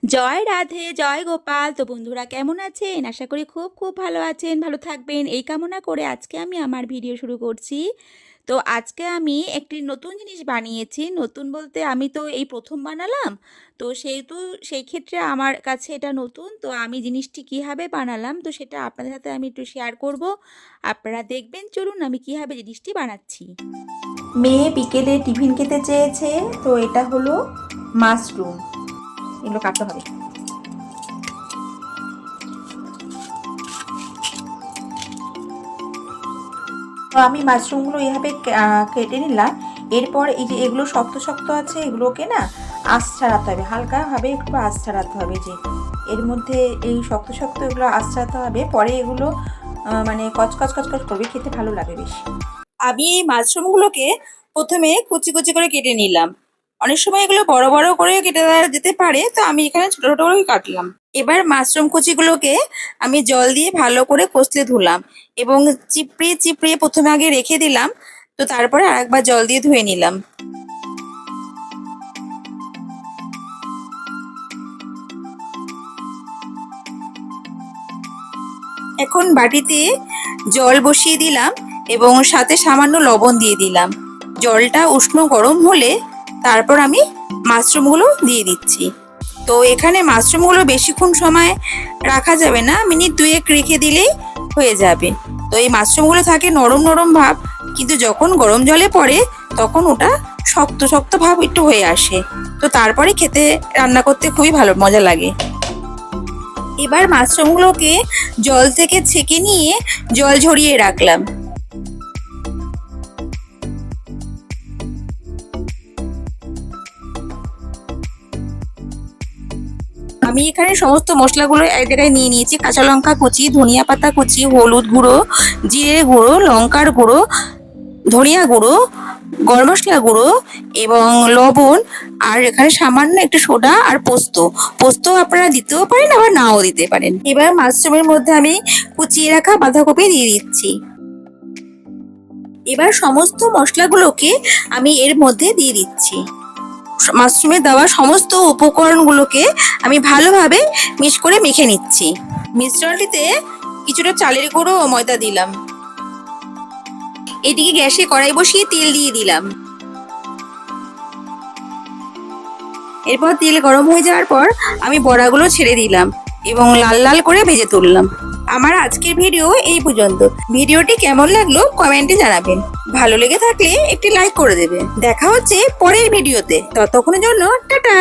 জয় রাধে, জয় গোপাল। তো বন্ধুরা কেমন আছেন? আশা করি খুব খুব ভালো আছেন, ভালো থাকবেন এই কামনা করে আজকে আমি আমার ভিডিও শুরু করছি। তো আজকে আমি একটি নতুন জিনিস বানিয়েছি। নতুন বলতে আমি তো এই প্রথম বানালাম। তো সেহেতু সেই ক্ষেত্রে আমার কাছে এটা নতুন। তো আমি জিনিসটি কীভাবে বানালাম তো সেটা আপনাদের সাথে আমি একটু শেয়ার করব। আপনারা দেখবেন, চলুন আমি কীভাবে জিনিসটি বানাচ্ছি। মেয়ে বিকেলে টিফিন খেতে চেয়েছে, তো এটা হলো মাশরুম। এগুলো কাটতে হবে। তো আমি মাশরুমগুলো এইভাবে কেটে নিলাম। এরপর এই যে এগুলো শক্ত শক্ত আছে, এগুলোকে না আঁশ ছাড়াতে হবে, হালকাভাবে একটু আঁশ ছাড়াতে হবে। যে এর মধ্যে এই শক্ত শক্ত এগুলো আঁশ ছাড়াতে হবে, পরে এগুলো মানে কচকচ কচকচ করবে, খেতে ভালো লাগে বেশি। আমি এই মাশরুমগুলোকে প্রথমে কুচি কুচি করে কেটে নিলাম। অনেক সময় এগুলো বড় বড় করে কেটে দেওয়া যেতে পারে, তো আমি এখানে ছোট ছোট করে কাটলাম। এবার মাশরুম কুচিগুলোকে আমি জল দিয়ে ভালো করে কষলে ধুলাম এবং চিপড়িয়ে চিপড়িয়ে প্রথমে আগে রেখে দিলাম, তো তারপরে আরেকবার জল দিয়ে ধুয়ে নিলাম। এখন বাটিতে জল বসিয়ে দিলাম এবং সাথে সামান্য লবণ দিয়ে দিলাম। জলটা উষ্ণ গরম হলে তারপর আমি মাশরুমগুলো দিয়ে দিচ্ছি। তো এখানে মাশরুমগুলো বেশিক্ষণ সময় রাখা যাবে না, মিনিট দুয়েক রেখে দিলেই হয়ে যাবে। তো এই মাশরুমগুলো থাকে নরম নরম ভাব, কিন্তু যখন গরম জলে পড়ে তখন ওটা শক্ত শক্ত ভাব একটু হয়ে আসে। তো তারপরে খেতে রান্না করতে খুবই ভালো মজা লাগে। এবার মাশরুমগুলোকে জল থেকে ছেঁকে নিয়ে জল ঝরিয়ে রাখলাম। আমি এখানে সমস্ত মশলাগুলো এক জায়গায় নিয়ে নিয়েছি। কাঁচা লঙ্কা কুচি, ধনিয়া পাতা কুচি, হলুদ গুঁড়ো, জিরে গুঁড়ো, লঙ্কার গুঁড়ো, ধনিয়া গুঁড়ো, গরম মশলা গুঁড়ো এবং লবণ, আর এখানে সামান্য একটু সোডা আর পোস্ত। পোস্ত আপনারা দিতেও পারেন, আবার নাও দিতে পারেন। এবার মাশরুমের মধ্যে আমি কুচিয়ে রাখা বাঁধাকপি দিয়ে দিচ্ছি। এবার সমস্ত মশলাগুলোকে আমি এর মধ্যে দিয়ে দিচ্ছি। মাশরুমে দেওয়া সমস্ত উপকরণগুলোকে আমি ভালোভাবে মিক্স করে মেখে নিচ্ছি। মিশ্রণটিতে কিছুটা চালের গুঁড়ো ও ময়দা দিলাম। এদিকে গ্যাসে কড়াই বসিয়ে তেল দিয়ে দিলাম। এরপর তেল গরম হয়ে যাওয়ার পর আমি বড়াগুলো ছেড়ে দিলাম এবং লাল লাল করে ভেজে তুললাম। আমার আজকের ভিডিও এই পর্যন্ত। ভিডিওটি কেমন লাগলো কমেন্টে জানাবেন। ভালো লেগে থাকলে একটি লাইক করে দেবেন। দেখা হচ্ছে পরের ভিডিওতে। ততক্ষণের জন্য টাটা।